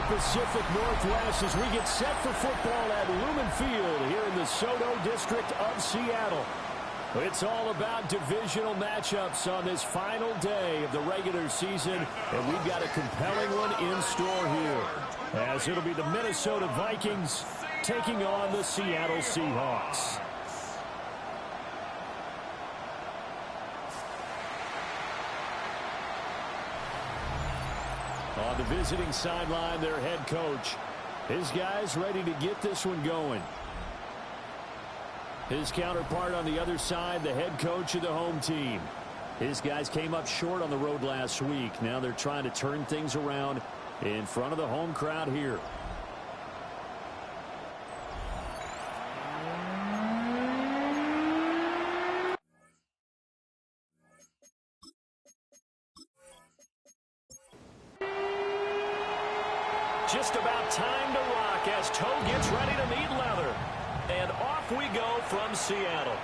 the Pacific Northwest as we get set for football at Lumen Field here in the Soto district of Seattle. It's all about divisional matchups on this final day of the regular season, and we've got a compelling one in store here, as it'll be the Minnesota Vikings taking on the Seattle Seahawks. On the visiting sideline, their head coach. His guys ready to get this one going. His counterpart on the other side, the head coach of the home team. His guys came up short on the road last week. Now they're trying to turn things around in front of the home crowd here. Just about time to rock as Toe gets ready to meet leather. And off we go from Seattle.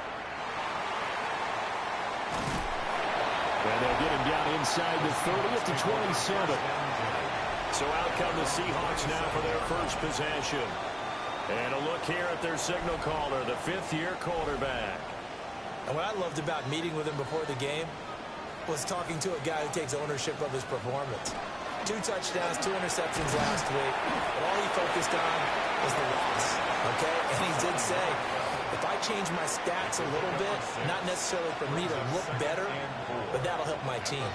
And they'll get him down inside the 30 at the 27. So out come the Seahawks now for their first possession. And a look here at their signal caller, the fifth-year quarterback. And what I loved about meeting with him before the game was talking to a guy who takes ownership of his performance. 2 touchdowns, 2 interceptions last week. But all he focused on was the loss, okay? And he did say, if I change my stats a little bit, not necessarily for me to look better, but that'll help my team.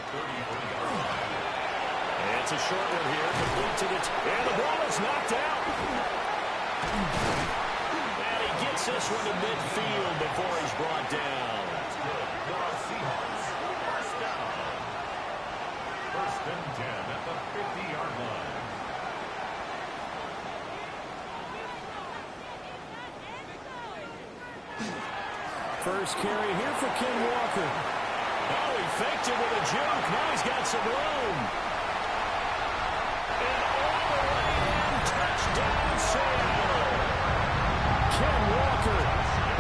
And it's a short one here, complete to the and the ball is knocked out. And he gets this one to midfield before he's brought down. First and 10 at the 50-yard line. First carry here for Ken Walker. Oh, he faked it with a juke. Now he's got some room. And all the way in, touchdown Seattle. Ken Walker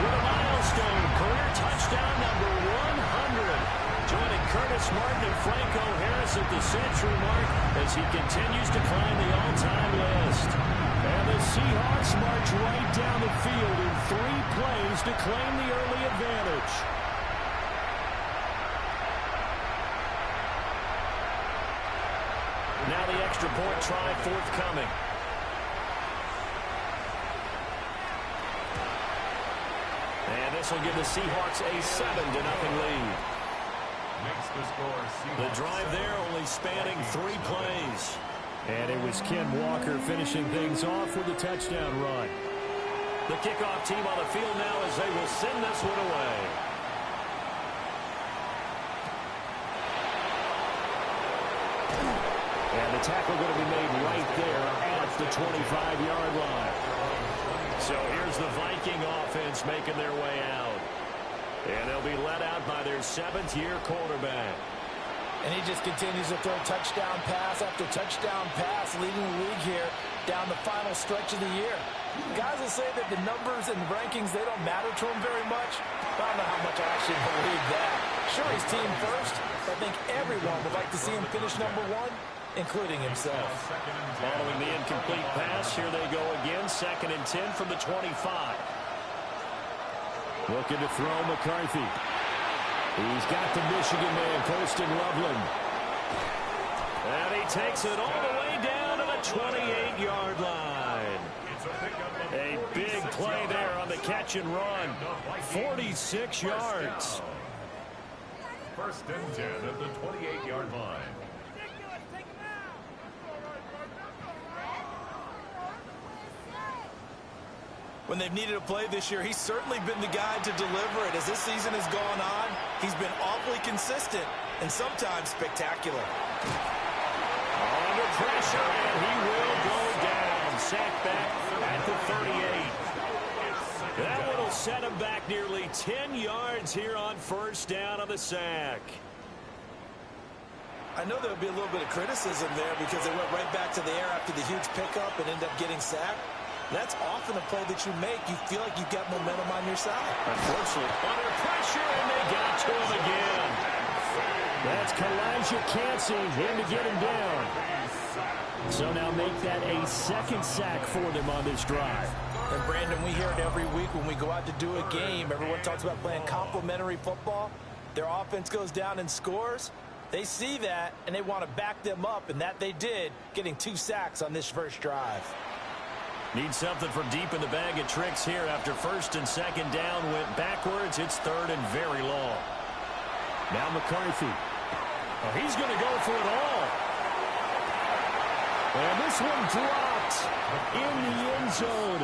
with a milestone, career touchdown number 100. Joining Curtis Martin and Franco Harris at the century mark as he continues to climb the all-time list. And the Seahawks march right down the field in 3 plays to claim the early advantage. Now the extra point try forthcoming. And this will give the Seahawks a 7-0 lead. The drive there only spanning 3 plays. And it was Ken Walker finishing things off with a touchdown run. The kickoff team on the field now as they will send this one away. And the tackle going to be made right there at the 25-yard line. So here's the Viking offense making their way out. And they'll be led out by their 7th-year quarterback. And he just continues to throw touchdown pass after touchdown pass, leading the league here down the final stretch of the year. Guys will say that the numbers and rankings, they don't matter to him very much. But I don't know how much I actually believe that. Sure, he's team first, but I think everyone would like to see him finish number 1, including himself. Following the incomplete pass, here they go again. 2nd and 10 from the 25. Looking to throw McCarthy. He's got the Michigan man, Colston Loveland. And he takes it all the way down to the 28-yard line. A big play there on the catch and run. 46 yards. First and 10 at the 28-yard line. When they've needed a play this year, he's certainly been the guy to deliver it. As this season has gone on, he's been awfully consistent and sometimes spectacular. Under pressure, and he will go down. Sacked back at the 38. That one will set him back nearly 10 yards here on first down on the sack. I know there'll be a little bit of criticism there because they went right back to the air after the huge pickup and ended up getting sacked. That's often a play that you make. You feel like you've got momentum on your side. Unfortunately, under pressure, and they got to him again. That's Kalijah Cansey in to get him down. So now make that a second sack for them on this drive. And Brandon, we hear it every week when we go out to do a game. Everyone talks about playing complementary football. Their offense goes down and scores. They see that, and they want to back them up, and that they did, getting 2 sacks on this first drive. Need something from deep in the bag of tricks here after first and second down went backwards. It's third and very long. Now McCarthy. Oh, he's going to go for it all. And this one dropped in the end zone.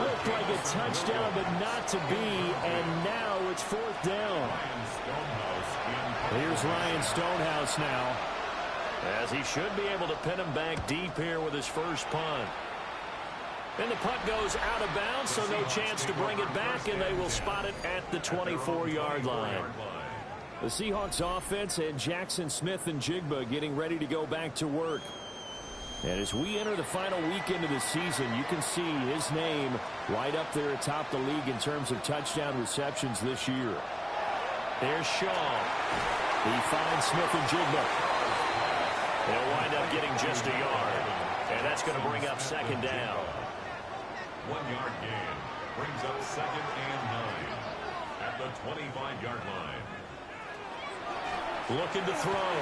Looked like a touchdown, but not to be. And now it's fourth down. Here's Ryan Stonehouse now, as he should be able to pin him back deep here with his first punt. And the punt goes out of bounds, so no chance to bring it back, and they will spot it at the 24-yard line. The Seahawks offense and Jackson Smith and Jigba getting ready to go back to work. And as we enter the final weekend of the season, you can see his name right up there atop the league in terms of touchdown receptions this year. There's Shaw. He finds Smith and Jigba. They'll wind up getting just a yard. And that's going to bring up second down. 1-yard gain brings up second and 9 at the 25-yard line. Looking to throw.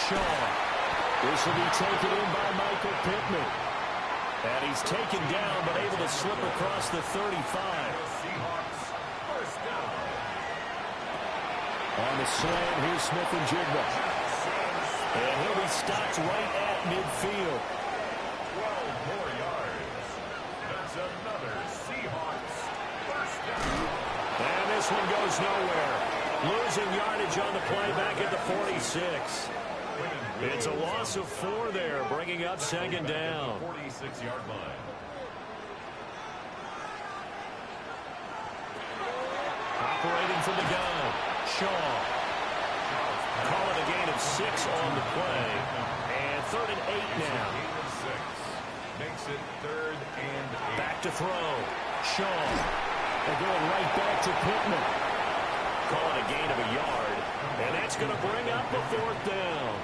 Shaw. This will be taken in by Michael Pittman. And he's taken down, but able to slip across the 35. Seahawks first down. On the slant, here's Smith and Jigba. And he'll be stopped right at midfield. 12 more yards. That's another Seahawks first down. And this one goes nowhere. Losing yardage on the play back at the 46. It's a loss of 4 there, bringing up second down. 46-yard line. Operating from the gun, Shaw. Call it a gain of 6 on the play. And third and 8 now. Gain of 6. Makes it third and 8. Back to throw. Shaw. They're going right back to Pittman. Call it a gain of a yard. And that's going to bring up the fourth down.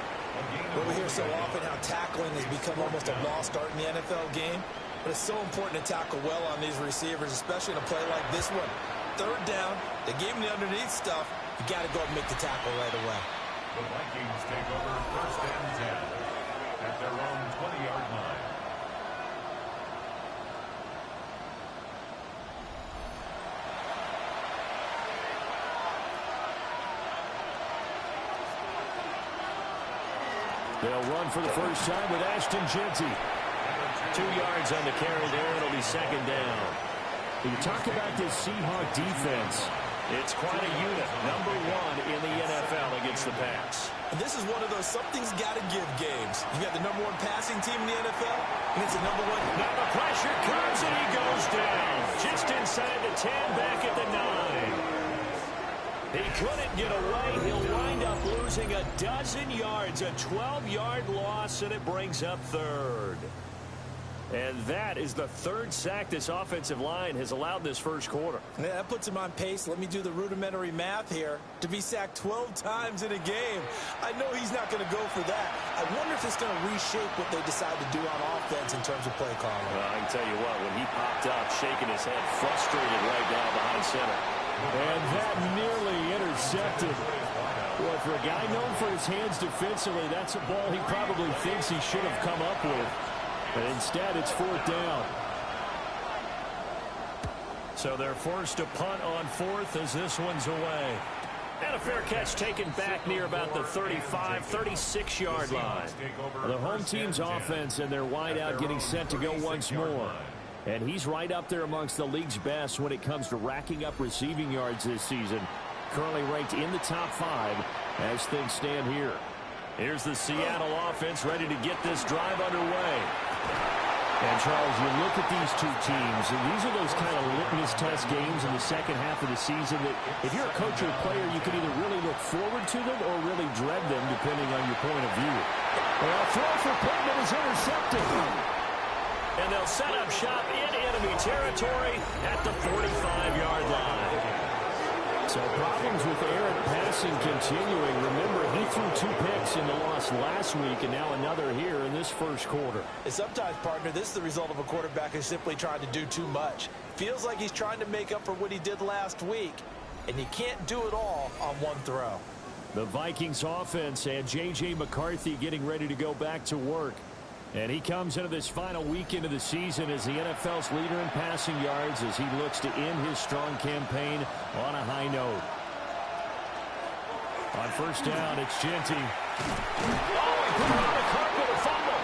Well, we hear so often how tackling has become almost a lost art in the NFL game. But it's so important to tackle well on these receivers, especially in a play like this one. Third down, they gave him the underneath stuff. You got to go and make the tackle right away. The Vikings take over first and 10 at their own 20-yard line. They'll run for the first time with Ashton Jeanty. 2 yards on the carry there. It'll be second down. You talk about this Seahawk defense. It's quite a unit. Number 1 in the NFL against the pass. And this is one of those something's got to give games. You got the number 1 passing team in the NFL, and it's the number 1. Now the pressure comes, and he goes down. Just inside the 10, back at the 9. He couldn't get away. He'll wind up losing a dozen yards, a 12-yard loss, and it brings up third. And that is the 3rd sack this offensive line has allowed this first quarter. Yeah, that puts him on pace. Let me do the rudimentary math here. To be sacked 12 times in a game. I know he's not going to go for that. I wonder if it's going to reshape what they decide to do on offense in terms of play calling. Well, I can tell you what, when he popped up, shaking his head, frustrated right now behind center. And that nearly intercepted. Well, for a guy known for his hands defensively, that's a ball he probably thinks he should have come up with. But instead, it's fourth down. So they're forced to punt on fourth as this one's away. And a fair catch taken back near about the 35, 36-yard line. The home team's offense and their wideout getting set to go once more. And he's right up there amongst the league's best when it comes to racking up receiving yards this season. Currently ranked in the top 5 as things stand here. Here's the Seattle offense ready to get this drive underway. And, Charles, you look at these two teams, and these are those kind of litmus test games in the second half of the season that if you're a coach or a player, you can either really look forward to them or really dread them, depending on your point of view. Well, throw for Pittman is intercepted. And they'll set up shop in enemy territory at the 45-yard line. So problems with errant passing continuing. Remember, he threw 2 picks in the loss last week, and now another here in this first quarter. And sometimes, partner, this is the result of a quarterback who's simply trying to do too much. Feels like he's trying to make up for what he did last week, and you can't do it all on one throw. The Vikings offense and J.J. McCarthy getting ready to go back to work. And he comes into this final weekend of the season as the NFL's leader in passing yards as he looks to end his strong campaign on a high note. On first down, it's Genty. Oh, he put it on the carpet, a fumble.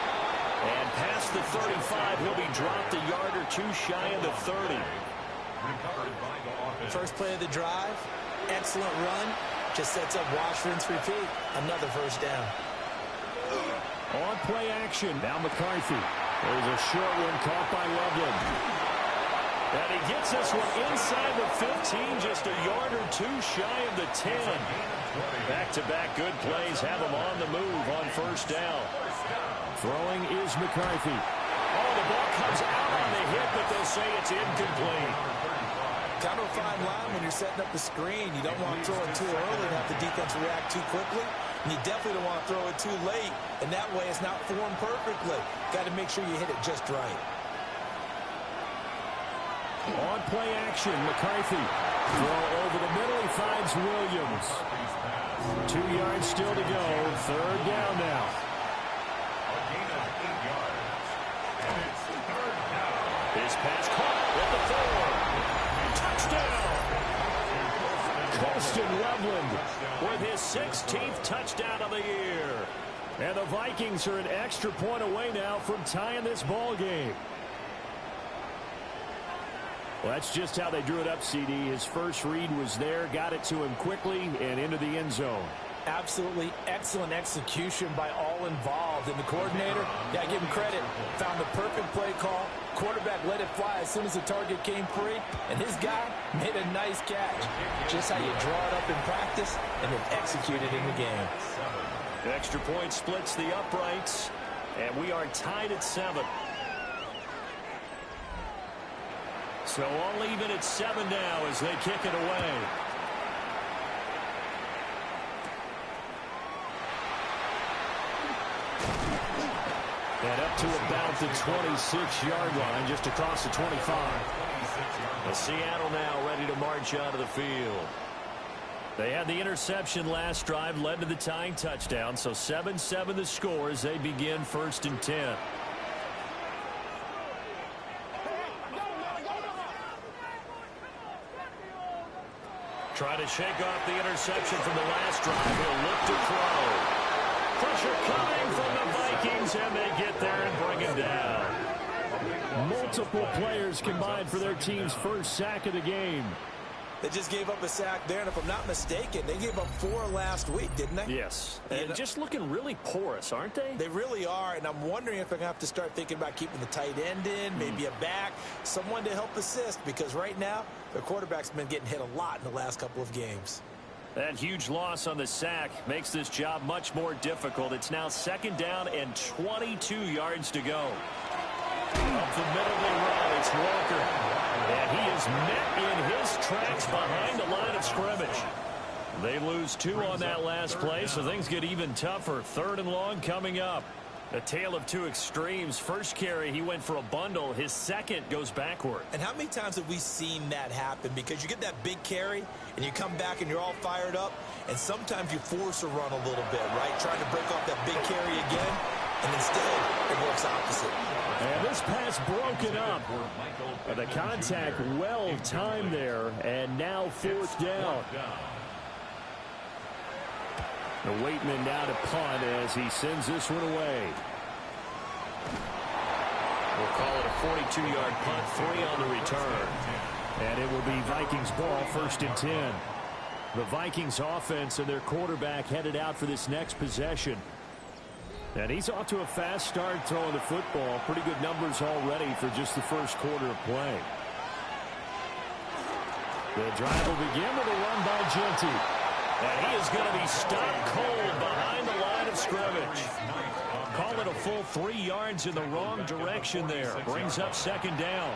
And past the 35, he'll be dropped a yard or 2 shy of the 30. First play of the drive, excellent run. Just sets up wash, rinse, repeat. Another first down. On play action, now McCarthy. There's a short one caught by Loveland. And he gets this one inside the 15, just a yard or 2 shy of the 10. Back-to-back good plays have him on the move on first down. Throwing is McCarthy. Oh, the ball comes out on the hit, but they'll say it's incomplete. Kind of a fine line when you're setting up the screen. You don't want to throw it too early and have the defense react too quickly. And you definitely don't want to throw it too late. And that way it's not formed perfectly. Got to make sure you hit it just right. On play action, McCarthy. Throw over the middle. He finds Williams. 2 yards still to go. Third down now. His pass caught at the 4. Touchdown! Colston Loveland with his 16th touchdown of the year. And the Vikings are an extra point away now from tying this ball game. Well, that's just how they drew it up, CD. His first read was there, got it to him quickly, and into the end zone. Absolutely excellent execution by all involved. And the coordinator, got to give him credit, found the perfect play call. Quarterback let it fly as soon as the target came free, and his guy made a nice catch. Just how you draw it up in practice and then execute it in the game. The extra point splits the uprights, and we are tied at 7. So all even at 7 now as they kick it away. And up to about the 26-yard line, just across the 25. And Seattle now ready to march out of the field. They had the interception last drive, led to the tying touchdown. So 7-7 the score as they begin 1st and 10. Trying to shake off the interception from the last drive. He'll look to throw. Pressure coming from the Vikings, and they get there and bring him down. Multiple players combined for their team's first sack of the game. They just gave up a sack there, and if I'm not mistaken, they gave up 4 last week, didn't they? Yes. And just looking really porous, aren't they? They really are, and I'm wondering if I'm going to have to start thinking about keeping the tight end in, maybe a back, someone to help assist, because right now, their quarterback's been getting hit a lot in the last couple of games. That huge loss on the sack makes this job much more difficult. It's now 2nd down and 22 yards to go. Up the middle they run. It's Walker. And he is met in his tracks behind the line of scrimmage. They lose 2 on that last play, so things get even tougher. 3rd and long coming up. A tale of 2 extremes. First carry, he went for a bundle. His second goes backward. And how many times have we seen that happen? Because you get that big carry, and you come back and you're all fired up, and sometimes you force a run a little bit, right? Trying to break off that big carry again, and instead it works opposite. And this pass broken up. The contact well timed there, and now 4th down. The Waitman now to punt as he sends this one away. We'll call it a 42-yard punt, 3 on the return. And it will be Vikings ball, 1st and 10. The Vikings offense and their quarterback headed out for this next possession. And he's off to a fast start throwing the football. Pretty good numbers already for just the first quarter of play. The drive will begin with a run by Genty. And he is going to be stopped cold behind the line of scrimmage. Call it a full 3 yards in the wrong direction there. Brings up 2nd down.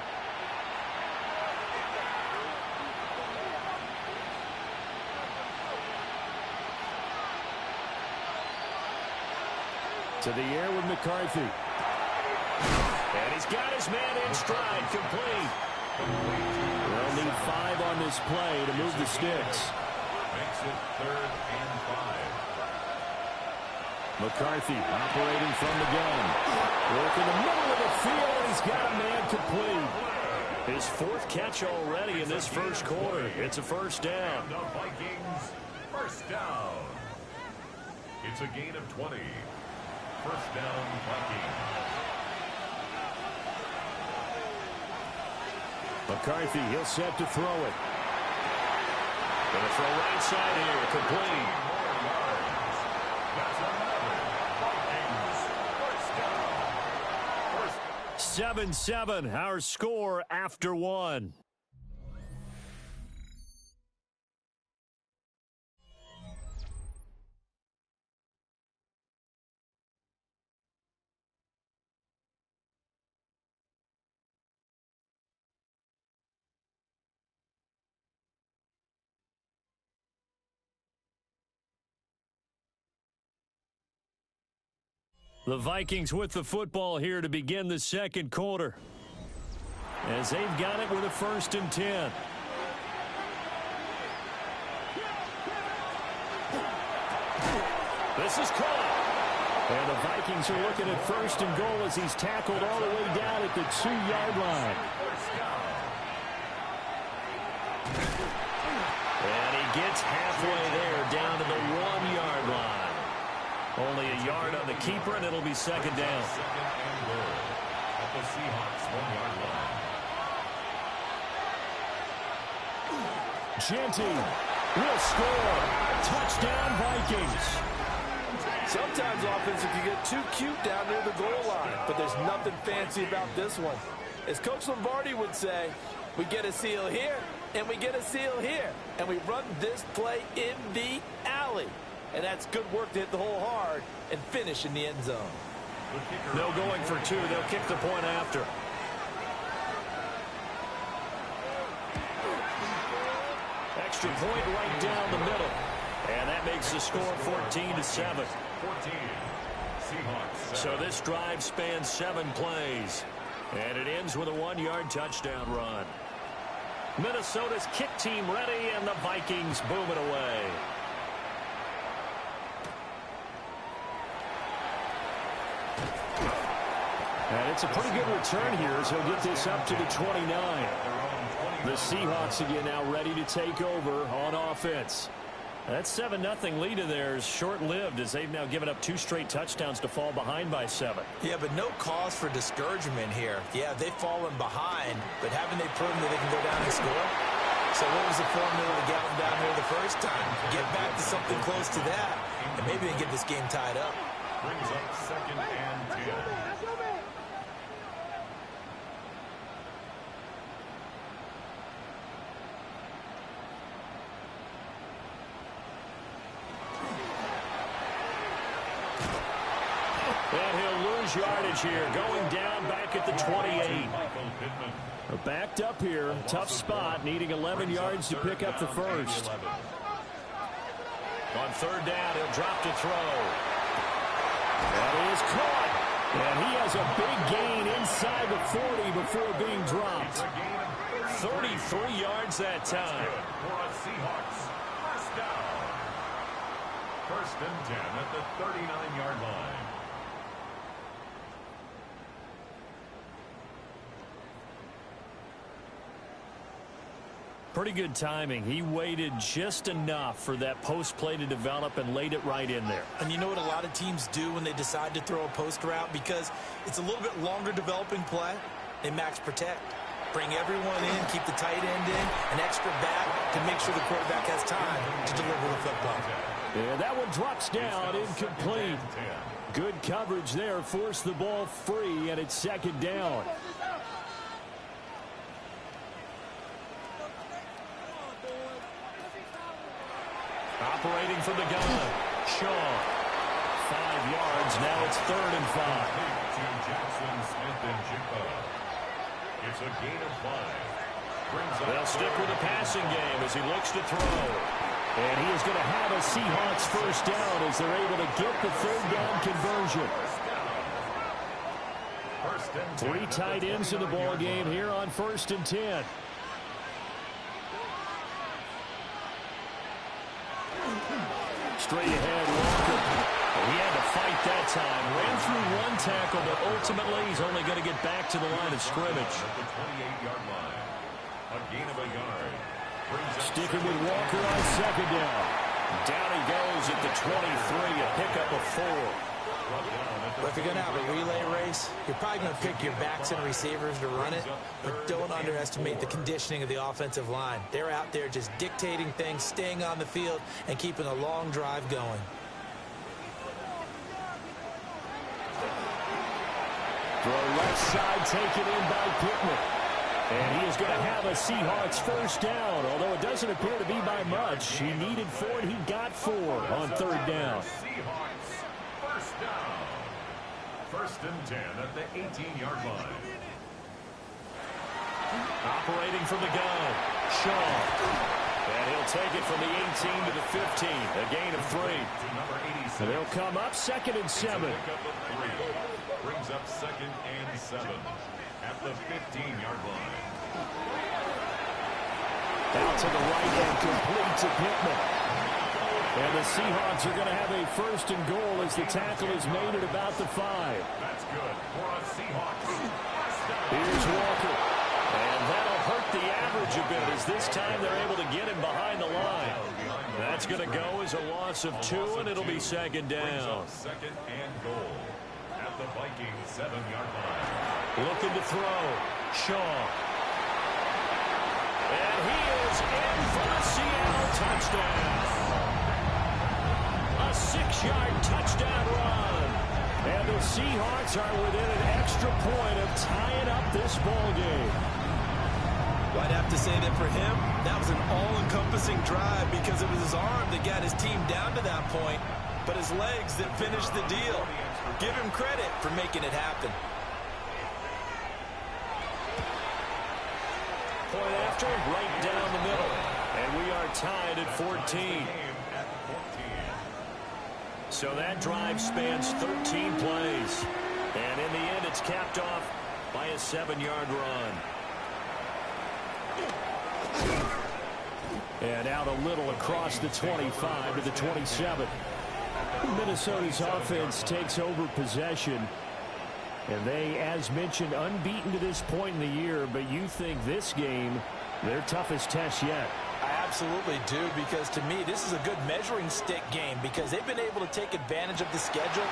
To the air with McCarthy. And he's got his man in stride, complete. They'll need 5 on this play to move the sticks. Makes it 3rd and 5. McCarthy operating from the gun. Work in the middle of the field, and he's got a man complete. His 4th catch already in this first quarter. It's a first down. The Vikings, first down. It's a gain of 20. First down, Vikings. McCarthy, he'll set to throw it. Going to throw right side here, complete. That's another Vikings first down. 7-7, our score after 1. The Vikings with the football here to begin the second quarter, as they've got it with a 1st and 10. This is caught. And the Vikings are looking at 1st and goal as he's tackled all the way down at the 2-yard line. And he gets halfway there, down to the 1-yard line. Only a yard on the keeper, and it'll be second down. Second and goal at the Seahawks 1-yard line. Genty will score. Touchdown, Vikings. Sometimes offense can get too cute down near the goal line, but there's nothing fancy about this one. As Coach Lombardi would say, we get a seal here, and we get a seal here, and we run this play in the alley. And that's good work to hit the hole hard and finish in the end zone. No going for 2. They'll kick the point after. Extra point right down the middle. And that makes the score 14-7. 14. Seahawks. So this drive spans 7 plays. And it ends with a 1-yard touchdown run. Minnesota's kick team ready, and the Vikings boom it away. And it's a pretty good return here as he'll get this up to the 29. The Seahawks again now ready to take over on offense. That 7-0 lead of theirs short-lived as they've now given up 2 straight touchdowns to fall behind by 7. Yeah, but no cause for discouragement here. Yeah, they've fallen behind, but haven't they proven that they can go down and score? So what was the formula to get them down here the first time? Get back to something close to that, and maybe they can get this game tied up. Brings up 2nd and 10. And he'll lose yardage here, going down back at the 28. Backed up here, tough spot, needing 11 yards to pick up the first. On 3rd down, he'll drop to throw. That is caught. And he has a big gain inside the 40 before being dropped. 33 yards that time. For a Seahawks first down. 1st and 10 at the 39-yard line. Pretty good timing. He waited just enough for that post play to develop and laid it right in there. And you know what a lot of teams do when they decide to throw a post route? Because it's a little bit longer developing play, they max protect. Bring everyone in, keep the tight end in, an extra back to make sure the quarterback has time to deliver the football. Yeah, that one drops down, incomplete. Good coverage there, forced the ball free, and it's 2nd down. Operating from the gun, Shaw. 5 yards, now it's 3rd and 5. To Jackson, Smith, and Jigba. It's a gain of 5. They'll stick with the passing game as he looks to throw. And he is going to have a Seahawks first down as they're able to get the 3rd down conversion. First and 10. Three tight ends in the ball game here on 1st and 10. Straight ahead, Walker. He had to fight that time. Ran through one tackle, but ultimately he's only going to get back to the line of scrimmage. At the 28-yard line. A gain of a yard. Sticking with Walker on 2nd down. Down he goes at the 23, a pickup of 4. But if you're going to have a relay race, you're probably going to pick your backs and receivers to run it, but don't underestimate the conditioning of the offensive line. They're out there just dictating things, staying on the field, and keeping a long drive going. Throw left side taken in by Pittman. And he is going to have a Seahawks 1st down, although it doesn't appear to be by much. He needed 4, and he got 4 on 3rd down. Seahawks 1st down. 1st and 10 at the 18-yard line. Operating from the gun, Shaw. And he'll take it from the 18 to the 15, a gain of 3. And they'll come up 2nd and 7. Brings up 2nd and 7 at the 15-yard line. Out to the right and complete to Pittman. And the Seahawks are going to have a 1st and goal as the tackle is made at about the 5. That's good for a Seahawks. Here's Walker. And that'll hurt the average a bit as this time they're able to get him behind the line. That's going to go as a loss of 2, and it'll be 2nd down. 2nd and goal at the Vikings 7-yard line. Looking to throw. Shaw. And he is in for the Seattle touchdown. A 6-yard touchdown run. And the Seahawks are within an extra point of tying up this ball game. Well, I'd have to say that for him, that was an all-encompassing drive because it was his arm that got his team down to that point, but his legs that finished the deal. Give him credit for making it happen. Point after, right down the middle. And we are tied at 14. So that drive spans 13 plays. And in the end, it's capped off by a 7-yard run. And out a little across the 25 to the 27. Minnesota's offense takes over possession. And they, as mentioned, unbeaten to this point in the year. But you think this game, their toughest test yet? I absolutely do, because to me, this is a good measuring stick game because they've been able to take advantage of the schedule.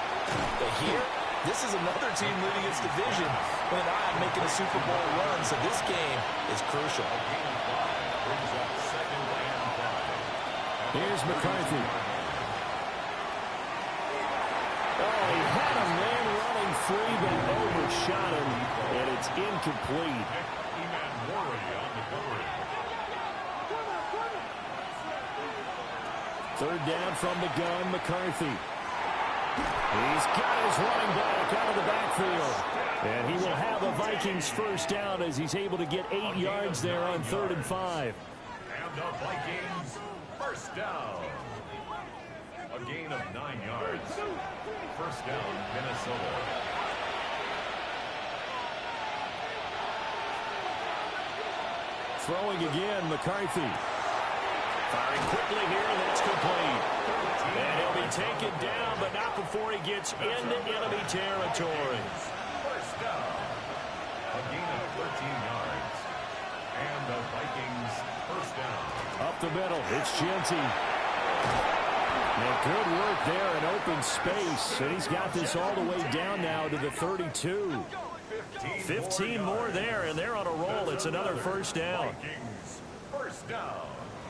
But here, this is another team leading its division with an eye on making a Super Bowl run. So this game is crucial. Here's McCarthy. Oh, he had a man running free, but overshot him, and it's incomplete. Third down from the gun, McCarthy. He's got his running back out of the backfield. And he will have a Vikings 1st down as he's able to get 8 yards there on 3rd and 5. And the Vikings 1st down. A gain of 9 yards. 1st down, Minnesota. Throwing again, McCarthy. Firing quickly here, and that's complete. And he'll be taken down, but not before he gets into enemy territory. 1st down. A gain of 13 yards. And the Vikings 1st down. Up the middle, it's Genty. And good work there in open space. And he's got this all the way down now to the 32. 15 more there, and they're on a roll. It's another 1st down. Vikings 1st down.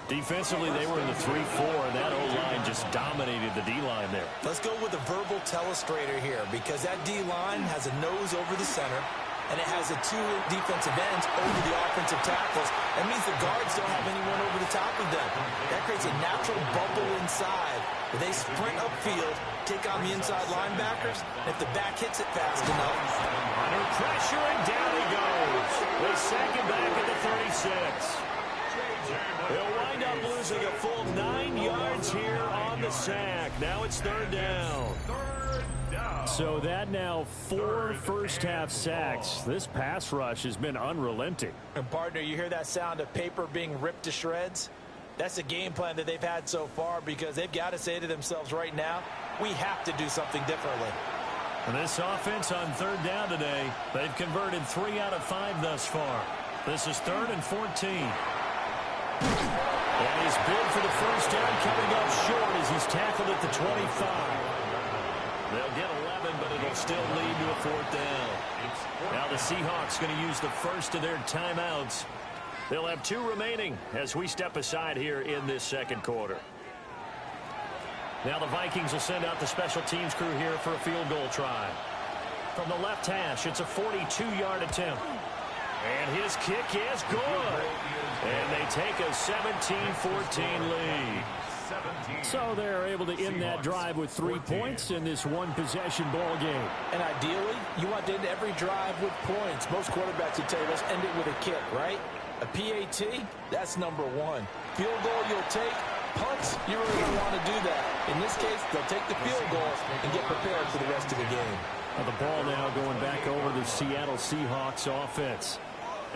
Defensively, they were in the 3-4, and that O-line just dominated the D-line there. Let's go with a verbal telestrator here, because that D-line has a nose over the center, and it has the 2 defensive ends over the offensive tackles. That means the guards don't have anyone over the top of them. That creates a natural bubble inside, where they sprint upfield, take on the inside linebackers, and if the back hits it fast enough. Under pressure, and down he goes. They sack him back at the 36. He'll wind up losing a full 9 yards here on the sack. Now it's 3rd down. 3rd down. So that now 4 first-half sacks. This pass rush has been unrelenting. And, partner, you hear that sound of paper being ripped to shreds? That's a game plan that they've had so far because they've got to say to themselves right now, we have to do something differently. And this offense on 3rd down today, they've converted 3 out of 5 thus far. This is 3rd and 14. And his bid for the first down coming up short as he's tackled at the 25. They'll get 11, but it'll still lead to a 4th down. Now the Seahawks going to use the first of their timeouts. They'll have 2 remaining as we step aside here in this second quarter. Now the Vikings will send out the special teams crew here for a field goal try. From the left hash, it's a 42-yard attempt. And his kick is good. And they take a 17-14 lead. So they're able to end that drive with 3 points in this one-possession ball game. And ideally, you want to end every drive with points. Most quarterbacks would tell you, let's end it with a kick, right? A PAT, that's number 1. Field goal you'll take. Punts, you really don't want to do that. In this case, they'll take the field goal and get prepared for the rest of the game. Well, the ball now going back over the Seattle Seahawks offense.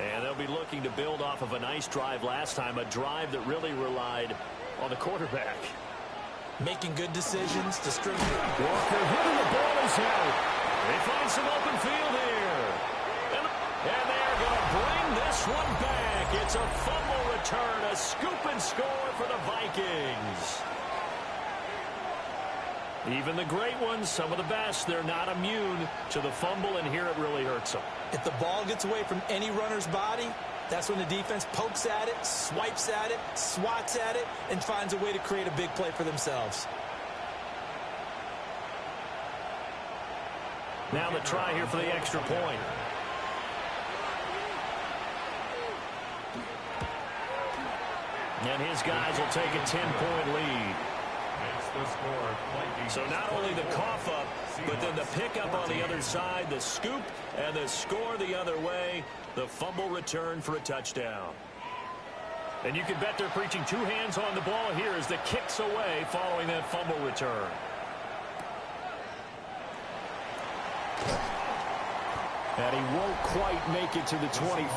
And they'll be looking to build off of a nice drive last time, a drive that really relied on the quarterback. Making good decisions, distributing. Walker hitting the ball is out. They find some open field here. And they're going to bring this one back. It's a fumble return, a scoop and score for the Vikings. Even the great ones, some of the best, they're not immune to the fumble, and here it really hurts them. If the ball gets away from any runner's body, that's when the defense pokes at it, swipes at it, swats at it, and finds a way to create a big play for themselves. Now the try here for the extra point. And his guys will take a 10-point lead. So not only the cough up, but then the pickup on the other side, the scoop, and the score the other way, the fumble return for a touchdown. And you can bet they're preaching 2 hands on the ball here as the kicks away following that fumble return. And he won't quite make it to the 25.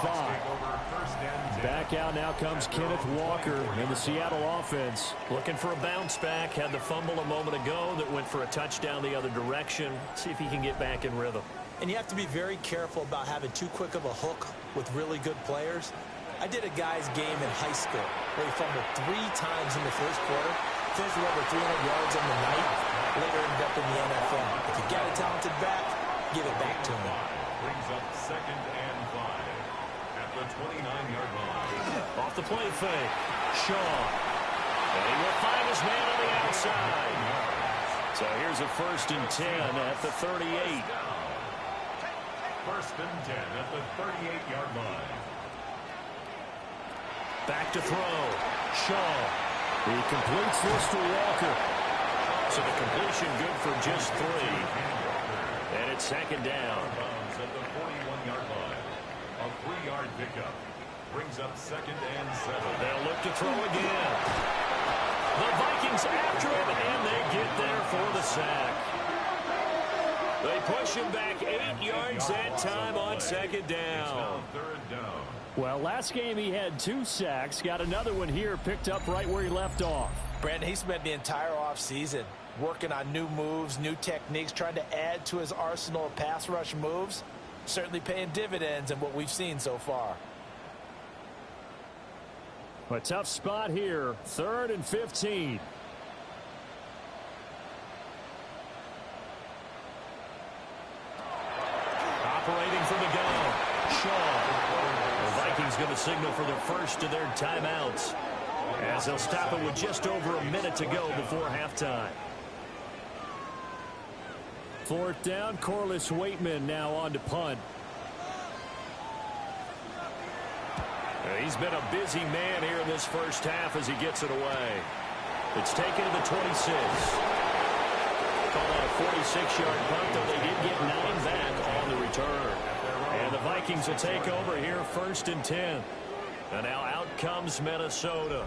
Back out now comes Kenneth Walker in the Seattle offense. Looking for a bounce back. Had the fumble a moment ago that went for a touchdown the other direction. See if he can get back in rhythm. And you have to be very careful about having too quick of a hook with really good players. I did a guy's game in high school where he fumbled 3 times in the first quarter, finished with over 300 yards on the night, later ended up in the NFL. If you got a talented back, give it back to him. Brings up 2nd and 5 at the 29-yard line. Off the play fake. Shaw. And he will find his man on the outside. So here's a 1st and 10 at the 38. 1st and 10 at the 38-yard line. Back to throw. Shaw. He completes this to Walker. So the completion good for just 3. And it's 2nd down. At the 41-yard line. A 3-yard pickup. Brings up 2nd and 7. They'll look to throw again. The Vikings after him, and they get there for the sack. They push him back 8 yards that time on 2nd down. 3rd down. Well, last game he had 2 sacks. Got another one here, picked up right where he left off. Brandon, he spent the entire offseason working on new moves, new techniques, trying to add to his arsenal of pass rush moves. Certainly paying dividends in what we've seen so far. A tough spot here. 3rd and 15. Operating from the gun. Shaw. The Vikings going to signal for the first of their timeouts, as they'll stop it with just over a minute to go before halftime. 4th down, Corliss Waitman now on to punt. He's been a busy man here in this first half as he gets it away. It's taken to the 26. Call that a 46-yard punt, though they did get 9 back on the return. And the Vikings will take over here, 1st and 10. And now out comes Minnesota.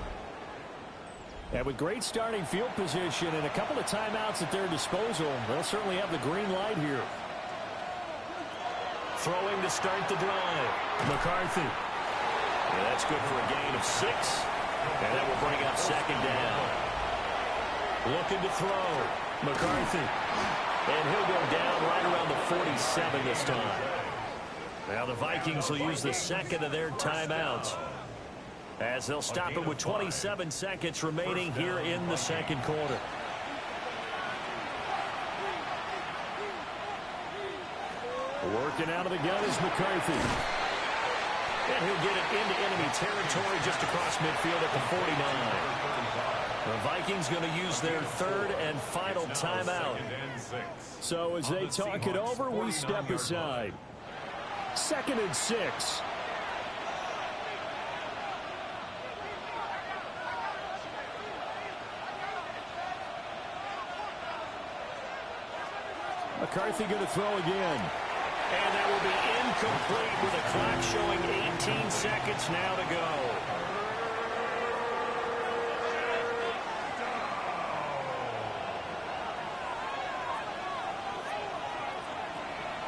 And with great starting field position and a couple of timeouts at their disposal, they'll certainly have the green light here. Throwing to start the drive. McCarthy. Yeah, that's good for a gain of 6. And that will bring up second down. Looking to throw. McCarthy. And he'll go down right around the 47 this time. Now the Vikings will use the second of their timeouts, as they'll stop it with 27 seconds remaining here in the second quarter. Working out of the gun is McCarthy. And he'll get it into enemy territory just across midfield at the 49. The Vikings going to use their third and final timeout. So as they talk it over, we step aside. 2nd and 6. McCarthy going to throw again. And that will be incomplete with a clock showing 18 seconds now to go.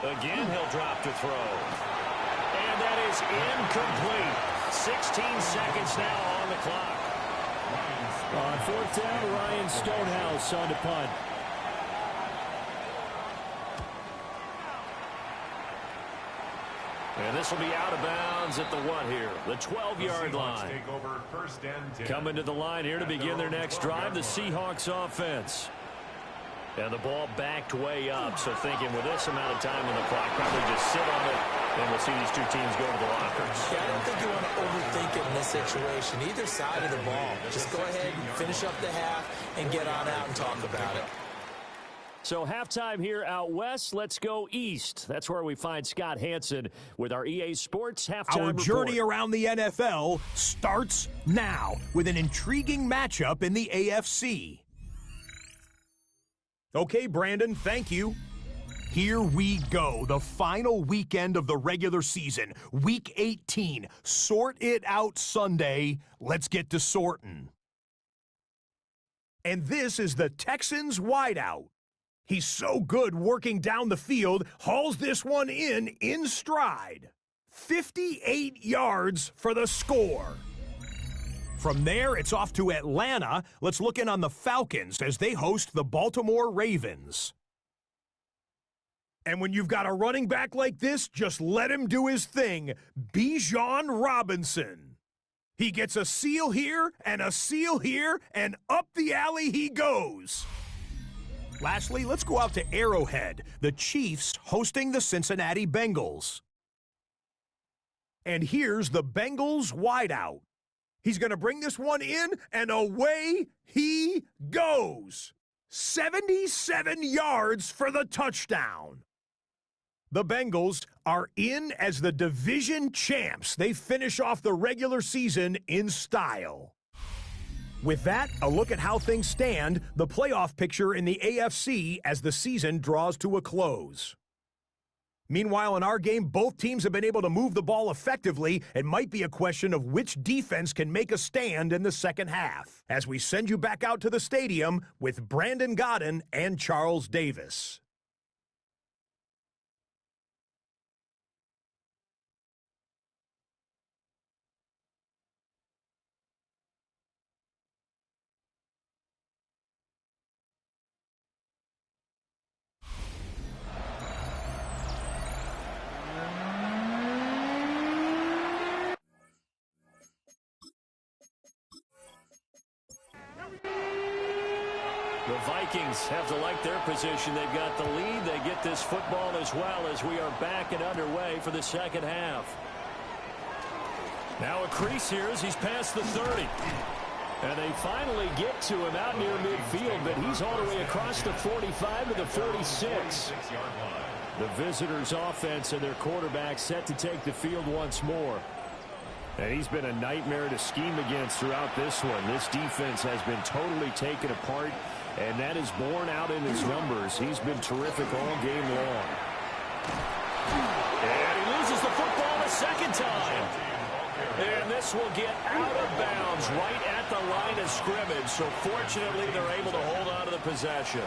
Again, he'll drop to throw. And that is incomplete. 16 seconds now on the clock. On 4th down, Ryan Stonehouse on to punt. And this will be out of bounds at the what here? The 12-yard line. Coming to the line here to begin their next drive, the Seahawks offense. And the ball backed way up, so thinking with this amount of time on the clock, probably just sit on it, and we'll see these two teams go to the lockers. Yeah, I don't think you want to overthink it in this situation, either side of the ball. Just go ahead and finish up the half and get on out and talk about it. So halftime here out west. Let's go east. That's where we find Scott Hansen with our EA Sports halftime Our report. journey around the NFL starts now with an intriguing matchup in the AFC. Okay, Brandon, thank you. Here we go, the final weekend of the regular season, Week 18. Sort it out Sunday. Let's get to sorting. And this is the Texans wideout. He's so good working down the field, hauls this one in stride. 58 yards for the score. From there, it's off to Atlanta. Let's look in on the Falcons as they host the Baltimore Ravens. And when you've got a running back like this, just let him do his thing. Bijan Robinson. He gets a seal here, and up the alley he goes. Lastly, let's go out to Arrowhead. The Chiefs hosting the Cincinnati Bengals. And here's the Bengals wideout. He's going to bring this one in, and away he goes. 77 yards for the touchdown. The Bengals are in as the division champs. They finish off the regular season in style. With that, a look at how things stand, the playoff picture in the AFC as the season draws to a close. Meanwhile, in our game, both teams have been able to move the ball effectively. It might be a question of which defense can make a stand in the second half. As we send you back out to the stadium with Brandon Godden and Charles Davis. The Vikings have to like their position. They've got the lead. They get this football as well as we are back and underway for the second half. Now a crease here as he's past the 30. And they finally get to him out near midfield, but he's all the way across the 45 to the 46. The visitors' offense and their quarterback set to take the field once more. And he's been a nightmare to scheme against throughout this one. This defense has been totally taken apart, and that is borne out in his numbers. He's been terrific all game long. And he loses the football a second time. And this will get out of bounds right at the line of scrimmage, so fortunately they're able to hold on to the possession.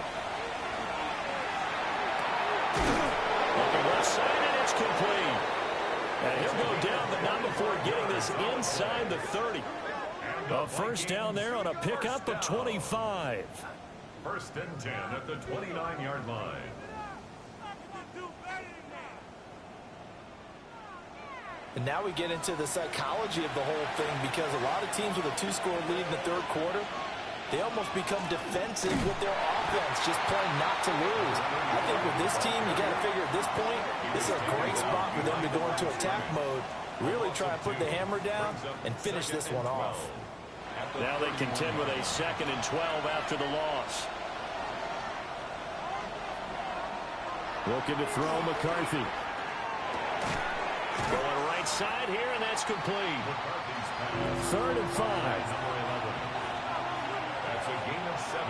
Looking left side, and it's complete. And he'll go down, but not before getting this inside the 30. A first down there on a pickup of 25. First and 10 at the 29-yard line. And now we get into the psychology of the whole thing, because a lot of teams with a 2-score lead in the third quarter, they almost become defensive with their offense, just playing not to lose. I think with this team, you got to figure at this point, this is a great spot for them to go into attack mode, really try to put the hammer down and finish this one off. Now they contend with a 2nd and 12 after the loss. Looking to throw McCarthy. Going right side here, and that's complete. 3rd and 5. That's a gain of 7.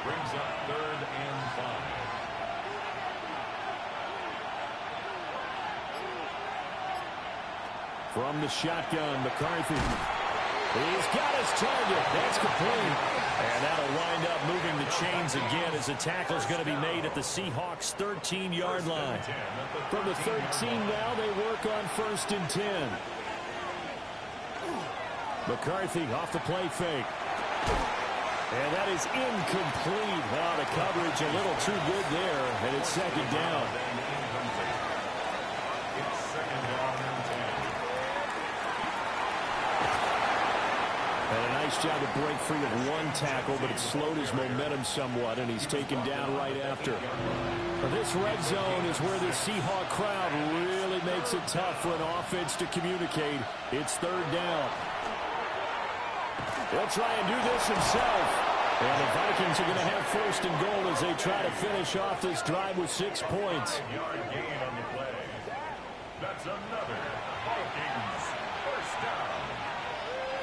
Brings up 3rd and 5. From the shotgun, McCarthy. He's got his target. That's complete. And that'll wind up moving the chains again as the tackle's going to be made at the Seahawks' 13-yard line. From the 13 now, they work on 1st and 10. McCarthy off the play fake. And that is incomplete. Oh, the coverage a little too good there, and it's 2nd down. It's 2nd down and 10. And a nice job to break free of one tackle, but it slowed his momentum somewhat, and he's taken down right after. This red zone is where the Seahawk crowd really makes it tough for an offense to communicate. It's 3rd down. He'll try and do this himself. And the Vikings are going to have 1st and goal as they try to finish off this drive with 6 points. 5-yard gain on the play. That's another Vikings 1st down.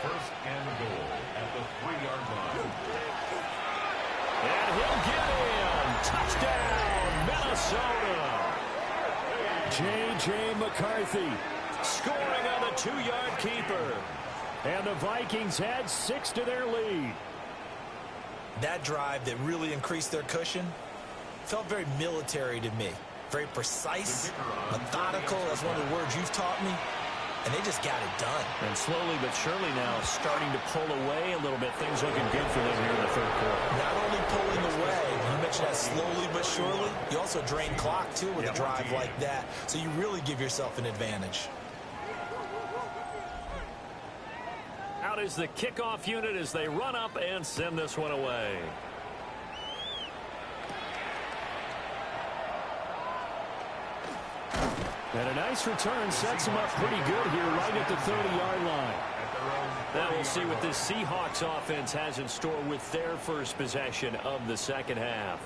1st and goal at the 3-yard line. And he'll get in. Touchdown, Minnesota. J.J. McCarthy scoring on the 2-yard keeper. And the Vikings had 6 to their lead. That drive that really increased their cushion felt very military to me. Very precise, methodical, that's one of the words you've taught me. And they just got it done. And slowly but surely now starting to pull away a little bit. Things looking good for them here in the 3rd quarter. Not only pulling away, you mentioned that slowly but surely, you also drain clock too with a drive like that. So you really give yourself an advantage. Out is the kickoff unit as they run up and send this one away. And a nice return sets him up pretty good here right at the 30-yard line. Now we'll see what this Seahawks offense has in store with their first possession of the 2nd half.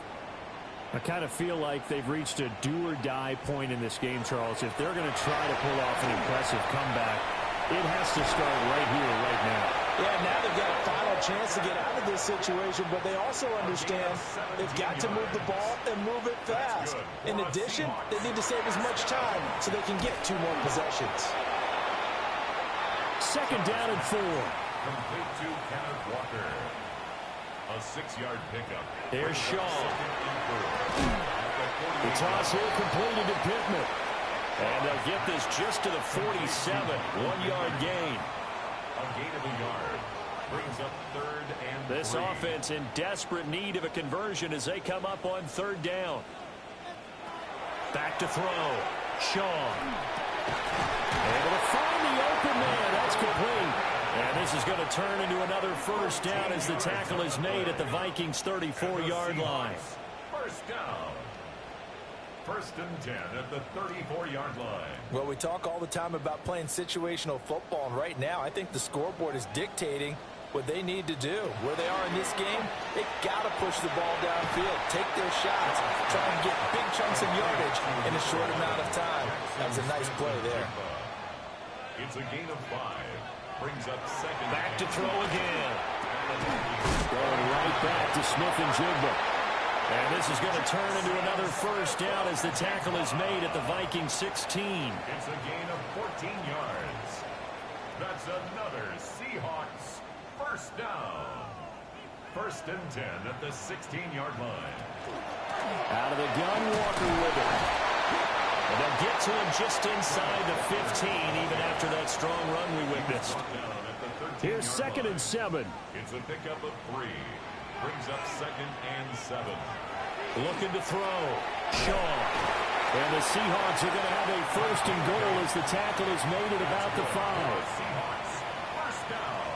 I kind of feel like they've reached a do-or-die point in this game, Charles. If they're going to try to pull off an impressive comeback, it has to start right here, right now. Yeah, now they've got a final chance to get out of this situation, but they also understand they've got to move the ball and move it fast. In addition, they need to save as much time so they can get 2 more possessions. 2nd down and 4. Complete to Kenneth Walker. A 6-yard pickup. There's Shaw. The toss here completed to Pittman. And they'll get this just to the 47. 1-yard gain. A gain of a yard. Brings up 3rd and 3. This offense in desperate need of a conversion as they come up on 3rd down. Back to throw. Shaw. Able to find the open man. That's complete. And this is going to turn into another 1st down as the tackle is made at the Vikings' 34-yard line. 1st down. 1st and 10 at the 34-yard line. Well, we talk all the time about playing situational football, and right now I think the scoreboard is dictating what they need to do. Where they are in this game, they got to push the ball downfield, take their shots, try and get big chunks of yardage in a short amount of time. That's a nice play there. It's a gain of 5. Brings up 2nd. Back to throw again. Going right back to Smith and Jigba. And this is going to turn into another 1st down as the tackle is made at the Vikings 16. It's a gain of 14 yards. That's another Seahawks First down. 1st and 10 at the 16-yard line. Out of the gun, Walker with it. And they'll get to him just inside the 15, even after that strong run we witnessed. Here's 2nd and 7. It's a pickup of 3. Brings up 2nd and 7. Looking to throw. Shaw. And the Seahawks are going to have a 1st and goal as the tackle is made at about the 5. Seahawks, first down.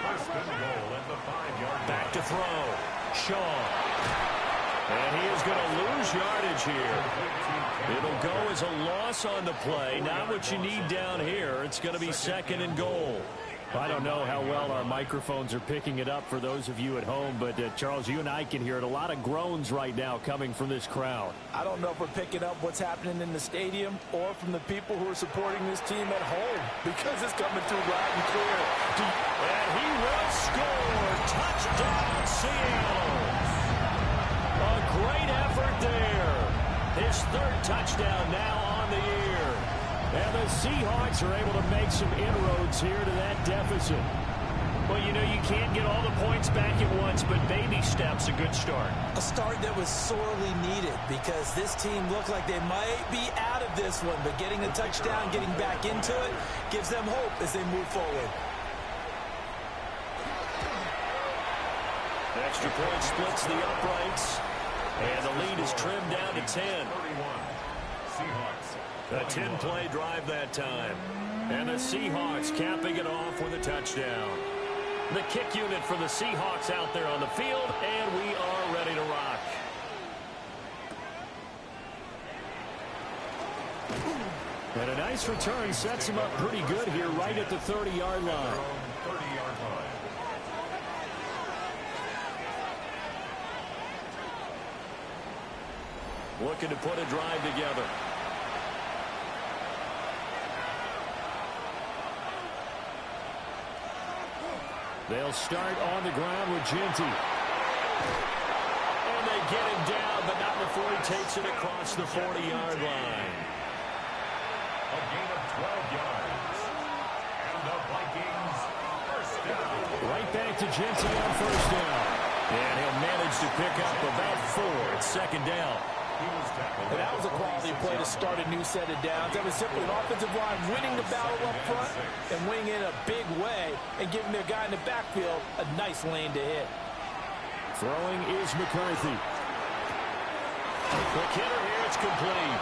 1st and goal at the 5-yard line. Back to throw. Shaw. And he is going to lose yardage here. It'll go as a loss on the play. Not what you need down here. It's going to be 2nd and goal. I don't know how well our microphones are picking it up for those of you at home, but Charles, you and I can hear it. A lot of groans right now coming from this crowd. I don't know if we're picking up what's happening in the stadium or from the people who are supporting this team at home, because it's coming through loud and clear. And he will score. Touchdown, Seattle. A great effort there. His 3rd touchdown now on the year. And the Seahawks are able to make some inroads here to that deficit. Well, you know, you can't get all the points back at once, but baby steps, a good start. A start that was sorely needed, because this team looked like they might be out of this one, but getting a touchdown, getting back into it, gives them hope as they move forward. Extra point splits the uprights, and the lead is trimmed down to 10. 31. Seahawks. A 10-play drive that time. And the Seahawks capping it off with a touchdown. The kick unit for the Seahawks out there on the field, and we are ready to rock. And a nice return sets him up pretty good here right at the 30-yard line. 30-yard line. Looking to put a drive together. They'll start on the ground with Genty. And they get him down, but not before he takes it across the 40-yard line. A gain of 12 yards. And the Vikings, first down. Right back to Genty on 1st down. And he'll manage to pick up about 4. It's 2nd down. And that was a quality play to start a new set of downs. That was simply an offensive line winning the battle up front and winning in a big way and giving their guy in the backfield a nice lane to hit. Throwing is McCarthy. Quick hitter here, it's complete.